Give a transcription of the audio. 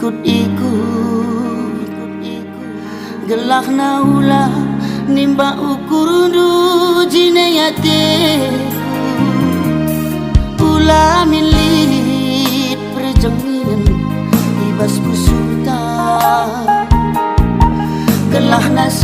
ikut-ikut gelah na ula nimba ukur du jinayate ula milit perjengin ibas busuta gelah na